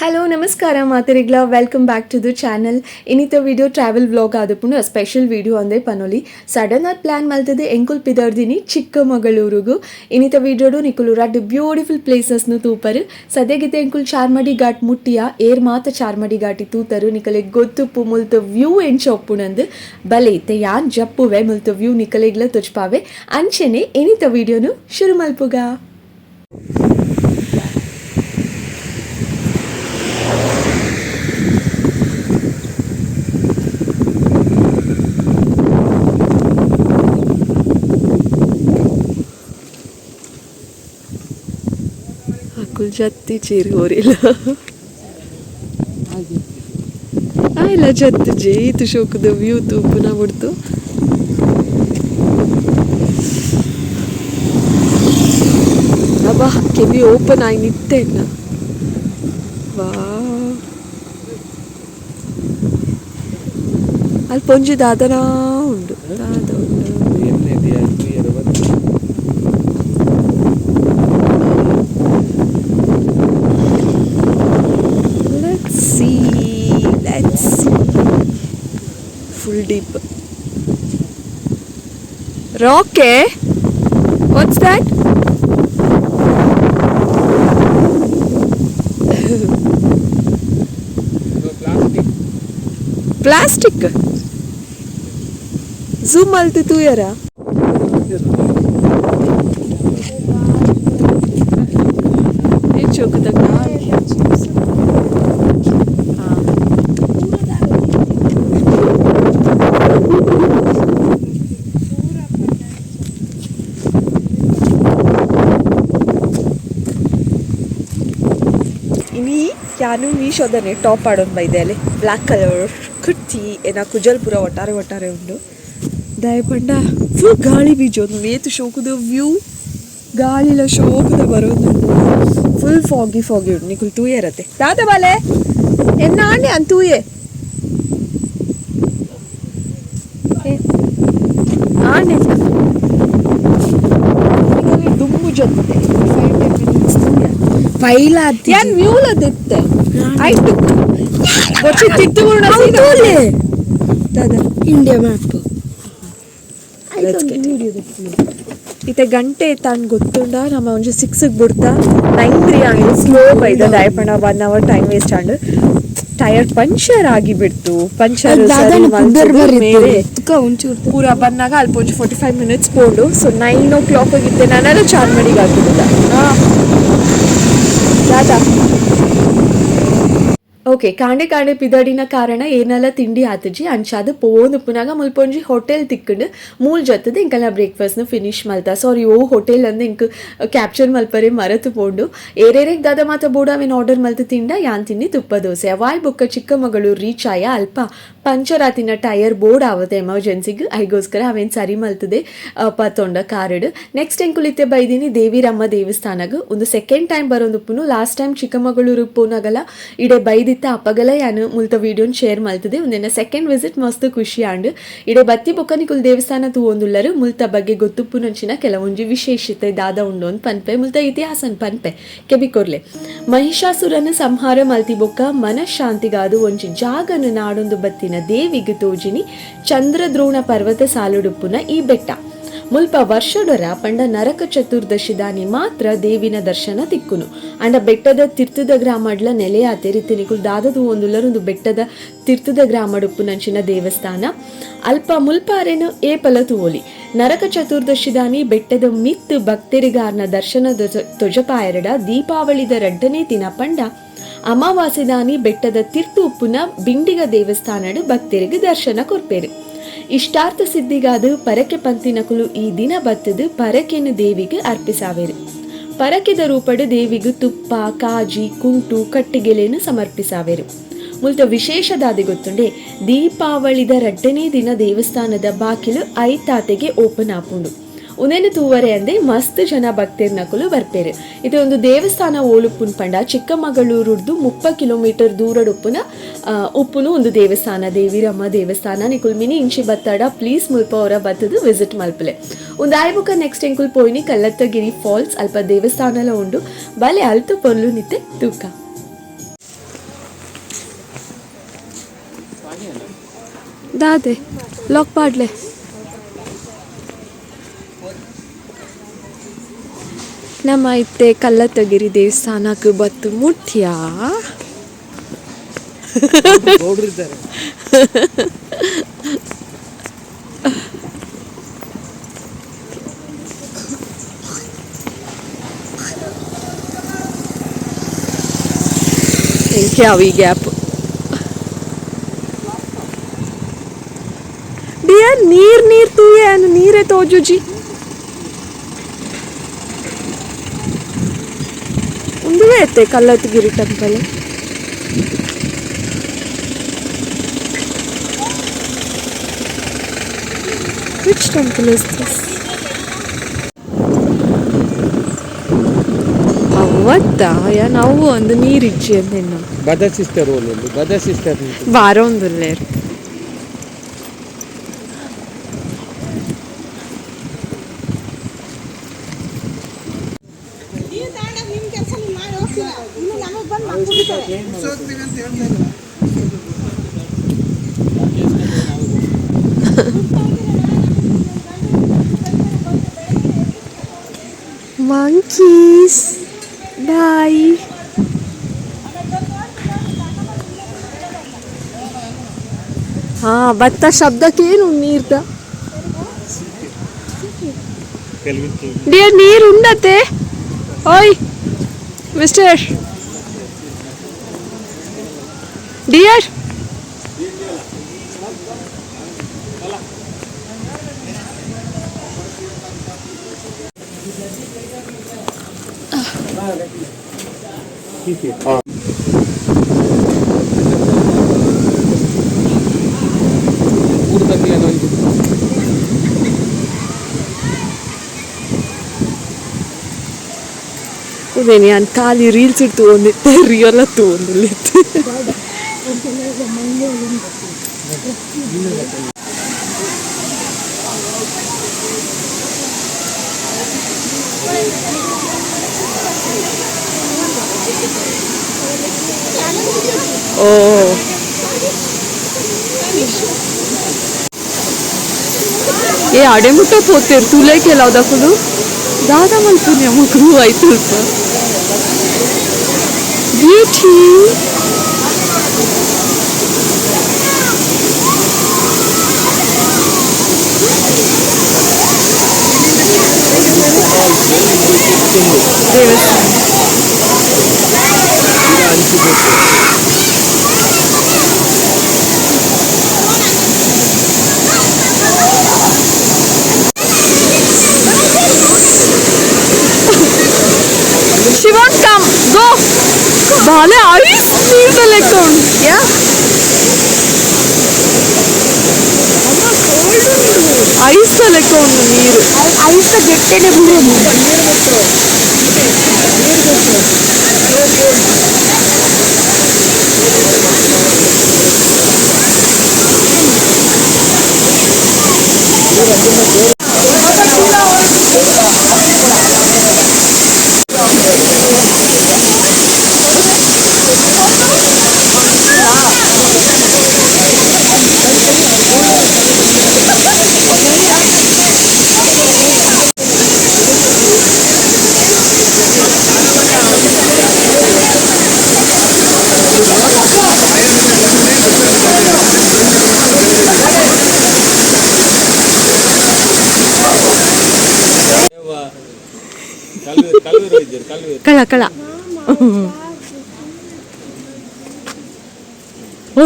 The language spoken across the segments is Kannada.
ಹಲೋ ನಮಸ್ಕಾರ ಮಾತರಿಗ್ಲ welcome back to the channel. ಇನ್ನಿತ ವಿಡಿಯೋ ಟ್ರಾವೆಲ್ ವ್ಲಾಗ್ ಆದಪ್ಪು ಸ್ಪೆಷಲ್ ವಿಡಿಯೋ ಅಂದೇ ಪನೋಲಿ ಸಡನ್ ಆಗಿ ಪ್ಲಾನ್ ಮಲ್ತದೆ ಎಂಕುಲ್ ಪಿದರ್ದಿನಿ ಚಿಕ್ಕಮಗಳೂರಿಗೂ. ಇನ್ನಿತ ವಿಡಿಯೋಡು ನಿಕುಲು ರಡ್ ಬ್ಯೂಟಿಫುಲ್ ಪ್ಲೇಸಸ್ನು ತೂಪರು. ಸದ್ಯಗಿತೆ ಎಂಕುಲ್ ಚಾರ್ಮಡಿ ಘಾಟ್ ಮುಟ್ಟಿಯ ಏರ್ ಮಾತ ಚಾರ್ಮಡಿ ಘಾಟಿ ತೂತರು ನಿಕಲೆ ಗೊತ್ತುಪ್ಪು ಮುಲ್ತ ವ್ಯೂ ಎಂಚೊಪ್ಪುನಂದು ಬಲೆ ಇತ್ತೆ ಯಾನ್ ಜಪ್ಪುವೆ ಮುಲ್ತ ವ್ಯೂ ನಿಕಲೆಗ್ಲ ತುಚ್ಪಾವೆ ಅಂಚೆನೆ ಇನ್ನಿತ ವಿಡಿಯೋನು ಶುರು ಮಲ್ಪುಗ. जत्ती चीर हो रही आयला जत्त जे इतु शोक द व्यू तू पुन्हा बुडतो अबा केवी ओपन आई नित्ते ना वा ಅಲ್ಲಿ ಪೊಂಜಿ ದಾದನ ಉಂಡು ದಾದ ಉಂಡು let's see full deep rock what's that plastic zoom alti tu yara ye chok tak ಯಾನು ಮೀಶೋದನೆ ಟಾಪ್ ಆಡೋದು ಬೈದೆ ಅಲ್ಲಿ ಬ್ಲ್ಯಾಕ್ ಕಲರ್ ಕುರ್ತಿ ಏನ ಕುಜಲ್ಪುರ ಒಟ್ಟಾರೆ ಉಂಡು ದಯಪಂಡ ಫುಲ್ ಗಾಳಿ ಬೀಜೋದು ಏತು ಶೋಕದ ವ್ಯೂ ಗಾಳಿಲ ಶೋಕದ ಬರೋದು ಫುಲ್ ಫಾಗಿ ಉಂಡು ನಿಕುಲ್ ತೂಯೆ ಇರತ್ತೆ ದಾದ ಬಾಲೆ ಎನ್ನ ಆಣೆ ಅನ್ ತೂಯೆ ಆಣೆ ದುಮ್ಮು ಜೊತೆ ಫೈಲ ಯಾನ್ ವ್ಯೂಲ ದಿತ್ತೆ ಆಯ್ತು ಬಚ್ಚಿ ತಿತ್ತುಗುಣ ಸೀದಾ ದಾದಾ ಇಂಡಿಯಾ ಮ್ಯಾಪ್ ಇತ್ತೆ ಗಂಟೆ ತಾನು ಗೊತ್ತುಂಡ ನಮ್ಮ ಒಂಜಿ 6ಗೆ ಬಿಡ್ತಾ 9:03 ಆಗಿದೆ ಸ್ಲೋ ಬೈದ ದಯಪಣ 1 hour time waste and tyre puncture ಆಗಿ ಬಿಡ್ತು ಪಂಚರ್ ಪೂರ ಬಂದಾಗ ಅಲ್ಪ ಒಂಜಿ 45 minutes ಪೋಂಡು ಸೊ 9 o'clock ಆಗಿತ್ತೆ ನಾನೆಲ್ಲ ಚಾರ್ಮಡಿಗೆ ಹಾಕಿದ್ದ ದಾದಾ ಓಕೆ ಕಾಂಡೆ ಪಿದಡಿನ ಕಾರಣ ಏನೆಲ್ಲ ತಿಂಡಿ ಆತಜಿ ಅಂಚಾದ ಪೋಂದು ಪುನಾಗ ಮುಲ್ಪೊಂಜಿ ಹೋಟೆಲ್ ತಿಕ್ಕಂಡು ಮೂಲ್ ಜೊತ್ತದ ಇಂಕಲ್ಲ ಬ್ರೇಕ್ಫಾಸ್ಟ್ನ ಫಿನಿಶ್ ಮಲ್ತಾ ಸಾರಿ ಓ ಹೋಟೆಲ್ ಅಂದು ಇಂಕ್ ಕ್ಯಾಪ್ಚರ್ ಮಲ್ಪರೆ ಮರೆತು ಪೋಂಡು ಏರೇರೆಗ್ ದಾದ ಮಾತ ಬೋಡ ಅವೇನು ಆರ್ಡರ್ ಮಲ್ತು ತಿಂಡ ಯಾನ್ ತಿಂಡಿ ತುಪ್ಪ ದೋಸೆ ಅವಾಯ್ ಬೊಕ್ಕ ಚಿಕ್ಕಮಗಳೂರು ರೀಚ್ ಆಯ ಅಲ್ಪ ಪಂಚರ್ ಆತಿನ ಟೈರ್ ಬೋರ್ಡ್ ಆವತ್ತೆ ಎಮರ್ಜೆನ್ಸಿಗೆ ಐಗೋಸ್ಕರ ಅವೇನು ಸರಿ ಮಲ್ತದೆ ಪತ್ತೊಂಡ ಕಾರಡು ನೆಕ್ಸ್ಟ್ ಎಂಕುಲಿತ್ತೆ ಬೈದಿನಿ ದೇವಿರಮ್ಮ ದೇವಸ್ಥಾನಗ ಒಂದು ಸೆಕೆಂಡ್ ಟೈಮ್ ಬರೋಂದುಪ್ಪುನು ಲಾಸ್ಟ್ ಟೈಮ್ ಚಿಕ್ಕಮಗಳೂರಿಗೆ ಪೋನಾಗಲ್ಲ ಇಡೆ ಬೈದಿತ್ತ ಅಪ್ಪಗಲ ಯಾನು ಮುಲ್ತ ವಿಡಿಯೋನ್ ಶೇರ್ ಮಲ್ತದೆ ಒಂದಿನ ಸೆಕೆಂಡ್ ವಿಸಿಟ್ ಮಸ್ತ್ ಖುಷಿ ಆಂಡ್ ಇಡೆ ಬತ್ತಿ ಬೊಕ್ಕನಿಕುಲ್ ದೇವಸ್ಥಾನ ತೂವೊಂದುಲ್ಲರು ಮುಲ್ತ ಬಗ್ಗೆ ಗೊತ್ತುಪ್ಪು ನಂಚಿನ ಕೆಲವೊಂಜಿ ವಿಶೇಷತೆ ದಾದ ಉಂಡೋನ್ ಪನ್ಪೆ ಮುಲ್ತ ಇತಿಹಾಸನ್ ಪನ್ಪೆ ಕೆಬಿಕೊರ್ಲೆ ಮಹಿಷಾಸುರನ ಸಂಹಾರ ಮಲ್ತಿ ಬೊಕ್ಕ ಮನಃಶಾಂತಿಗಾದು ಒಂಜಿ ಜಾಗನ ನಾಡೊಂದು ಬತ್ತಿನ ದೇವಿಗೆ ತೋಜಿನಿ ಚಂದ್ರದ್ರೋಣ ಪರ್ವತ ಸಾಲುಡುಪ್ಪುನ ಈ ಬೆಟ್ಟ ಮುಲ್ಪ ವರ್ಷಡೊರ ಪಂಡ ನರಕ ಚತುರ್ದಶಿ ದಾನಿ ಮಾತ್ರ ದೇವಿನ ದರ್ಶನ ತಿಕ್ಕುನು ಅಂಡ ಬೆಟ್ಟದ ತೀರ್ಥದ ಗ್ರಾಮಡ್ಲ ನೆಲೆಯಾತೆ ರೀತಿನಿಕುಲ್ ದಾದದು ಒಂದುಲ್ಲರೊಂದು ಬೆಟ್ಟದ ತೀರ್ಥದ ಗ್ರಾಮಡುಪ್ಪು ನಂಚಿನ ದೇವಸ್ಥಾನ ಅಲ್ಪ ಮುಲ್ಪಾರೇನು ಏಪಲ ತೂವೊಲಿ ನರಕ ಚತುರ್ದಶಿ ದಾನಿ ಬೆಟ್ಟದ ಮಿತ್ ಭಕ್ತರಿಗಾರ್ನ ದರ್ಶನ ತೊಜಪಾಯರಡ ದೀಪಾವಳಿದ ರಡ್ಡನೇ ದಿನ ಪಂಡ ಅಮಾವಾಸ್ಯೆ ದಾನಿ ಬೆಟ್ಟದ ತೀರ್ಥ ಉಪ್ಪುನ ಬಿಂಡಿಗ ದೇವಸ್ಥಾನಡು ಭಕ್ತರಿಗೆ ದರ್ಶನ ಕೊರ್ಪೇರು ಇಷ್ಟಾರ್ಥ ಸಿದ್ಧಿಗಾದು ಪರಕೆ ಪಂತಿನಕುಲು ಈ ದಿನ ಬತ್ತದು ಪರಕೆನು ದೇವಿಗೆ ಅರ್ಪಿಸಾವೇರು ಪರಕೆದ ರೂಪಡು ದೇವಿಗೂ ತುಪ್ಪ ಕಾಜಿ ಕುಂಟು ಕಟ್ಟಿಗೆಲೆನು ಸಮರ್ಪಿಸಾವೇರು ಮುಲ್ತ ವಿಶೇಷದಾದಿ ಗೊತ್ತುಂಡೆ ದೀಪಾವಳಿದ ರಡ್ಡನೇ ದಿನ ದೇವಸ್ಥಾನದ ಬಾಕಿಲು ಐತಾತೆಗೆ ಓಪನ್ ಆಪುಂಡು ಉನೇನು ತೂವರೆ ಅಂದೆ ಮಸ್ತ್ ಜನ ಭಕ್ತರ್ನಕುಲು ಬರ್ಪೇರು ಇದು ಒಂದು ದೇವಸ್ಥಾನ ಓಲುಪ್ಪುನ್ ಪಂಡ ಚಿಕ್ಕಮಗಳೂರುರ್ದು 30 ಕಿಲೋಮೀಟರ್ ದೂರಡುಪ್ಪುನ ಉಪ್ಪುನು ಒಂದು ದೇವಸ್ಥಾನ ದೇವಿರಮ್ಮ ದೇವಸ್ಥಾನ ನಿಕುಲ್ ಮಿನಿ ಇಂಚಿ ಬತ್ತಾಡ ಪ್ಲೀಸ್ ಮುಲ್ಪ ಅವರ ಬತ್ತದು ವಿಸಿಟ್ ಮಲ್ಪಲೆ ಒಂದು ಆಯ್ಬುಕ ನೆಕ್ಸ್ಟ್ ಎಂಕುಲ್ ಪೋಯ್ನಿ ಕಲ್ಲತ್ತಗಿರಿ ಫಾಲ್ಸ್ ಅಲ್ಪ ದೇವಸ್ಥಾನಲ ಉಂಡು ಬಲೆ ಅಲ್ತು ಪೊರ್ಲು ನಿತ್ತೆ ತೂಕ दादे लॉक पाडले ನಮ್ಮ ಇತ್ತೆ ಕಲ್ಲತ್ತಗಿರಿ ದೇವಸ್ಥಾನಕ್ಕೆ ಬತ್ತು ಮುಟ್ಟ್ಯಾ ಈ ಗ್ಯಾಪ್ ಡಿಯರ್ ನೀರ್ ತೂಯೆ ನೀರೇ ತೋಜುಜಿ ಉಂದುವೆ ಐತೆ Kallathagiri temple Which temple is this? ಅವತ್ತಾ ನಾವು ಒಂದು ನೀರಿಜ್ಜಿ ಅಂತ ಬದ ಸಿಸ್ಟರ್ ವಾರ ಒಂದಲ್ಲೇ monkeys bye ಹಾ ಬತ್ತ ಶಬ್ದಕ್ಕೇನು ನೀರ್ದ ಡಿಯರ್ ನೀರು ಉಂಡತೆ ಓಯ್ ಮಿಸ್ಟರ್ ಡಿಯರ್ ഞാൻ കാലി റീൽസ് എടുത്ത് തോന്നിട്ട് റിയല തോന്നില്ലിട്ട് ಓ ಏ ಅಡೆ ಮುಟ್ಟ ಹೋಗ್ತೀರಿ ತುಲೆ ಕೆಲವ್ದ ಫುಲ್ಲು ದಾದ ಮಲ್ಪುನ್ಯ ಮಗು ಆಯ್ತು ಸ್ವಲ್ಪ ಬ್ಯೂಟಿ ದೇವಸ್ಥಾನ She won't come. Go. Bale ice ನೀರ್ದ ಲೆಕ್ಕ ಉಂಟು ಯಾ ಐಸ್ ಲೆಕ್ಕ ಉಂಟು ನೀರು ಐಸ್ ಗೆಟ್ಟೆನೆ ಬಿಡೋದು ಕಳ ಕಳ ಓ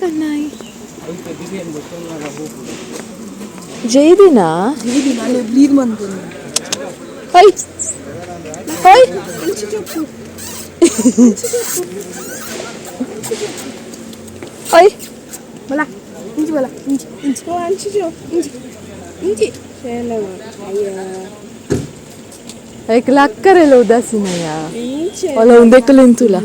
ಕನ್ನಾಯಿ ಜೈದಿನಾ ಹೈ ಹೈ ಹೈ ಬಲ ಇಂಚಿ ಬಲ ಇಂಚಿ ಇಂಚಿ ಇಂಚಿ ಇಂಚಿ ಇಂಚಿ एक लाख करेल उदासीन या वाला उंदे कलेन तुला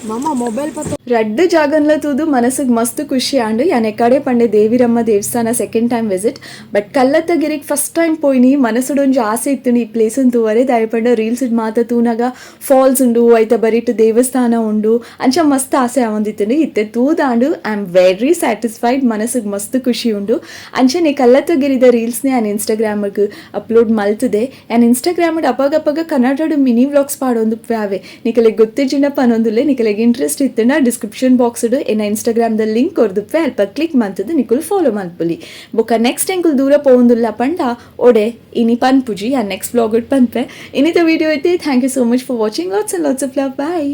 ಮಾಮ ಮೊಬೈಲ್ ಪತ್ತ ರಡ್ಡ್ ಜಾಗನ್ಲ ತೂದು ಮನಸ್ಸಿಗೆ ಮಸ್ತ್ ಖುಷಿ ಆಂಡು ಯಾನ್ ಎಕಡೆ ಪಂಡೆ ದೇವಿರಮ್ಮ ದೇವಸ್ಥಾನ ಸೆಕೆಂಡ್ ಟೈಮ್ ವಿಸಿಟ್ ಬಟ್ ಕಲ್ಲತ್ತಗಿರಿಗೆ ಫಸ್ಟ್ ಟೈಮ್ ಪೋಯ್ನಿ ಮನಸ್ಸುಡೊಂಜಿ ಆಸೆ ಇತ್ತು ಈ ಪ್ಲೇಸನ್ ತೂವರೆ ದಾಯೆ ಪಂಡ ರೀಲ್ಸ್ ಮಾತ ತೂನಗ ಫಾಲ್ಸ್ ಉಂಡು ಐತ ಬರಿಟ್ ದೇವಸ್ಥಾನ ಉಂಡು ಅಂಚ ಮಸ್ತ್ ಆಸೆ ಆವಂದಿತ್ತು ಇತ್ತೆ ತೂದಾಂಡು ಐ ಆಮ್ ವೆರಿ ಸ್ಯಾಟಿಸ್ಫೈಡ್ ಮನಸ್ಸಿಗೆ ಮಸ್ತ್ ಖುಷಿ ಉಂಡು ಅಂಚನೆ ಕಲ್ಲತ್ತಗಿರಿದ ರೀಲ್ಸ್ನೆ ನಾನು ಇನ್ಸ್ಟಾಗ್ರಾಮ್ಗೆ ಅಪ್ಲೋಡ್ ಮಲ್ತದೆ ನಾನು ಇನ್ಸ್ಟಾಗ್ರಾಮ್ ಅಪಗಪಗ ಕನ್ನಡಡು ಮಿನಿ ವ್ಲಾಗ್ಸ್ ಪಾಡೊಂದು ವ್ಯಾವೆ ನಿಕಲೆಗೆ ಗೊತ್ತಿಜಿನಪ್ಪ ಅನ್ನೊಂದುಲ್ಲೆ ನಿಕಲೆಗೆ ಇಂಟ್ರೆಸ್ಟ್ ಇತ್ತನ ಡಿಸ್ಕ್ರಿಪ್ಷನ್ ಬಾಕ್ಸ್ ಎನ್ನ ಇನ್ಸ್ಟಾಗ್ರಾಮ್ದ ಲಿಂಕ್ ಕೊರ್ದುಪ್ಪೆ ಅಲ್ಪ ಕ್ಲಿಕ್ ಮಂತದ್ದು ನಿಕುಲು ಫಾಲೋ ಮಲ್ಪುಲಿ ಬೊಕ್ಕ ನೆಕ್ಸ್ಟ್ ಎಂಕುಲು ದೂರ ಪೋಂದುಲ್ಲ ಪಂಡ ಒಡೆ ಇನಿ ಪನ್ಪುಜಿ ಆ ನೆಕ್ಸ್ಟ್ ವ್ಲಾಗ್ ಪನ್ಪೆ ಇನ್ನಿತ ವಿಡಿಯೋ ಐತೆ thank you so much for watching lots and lots of love bye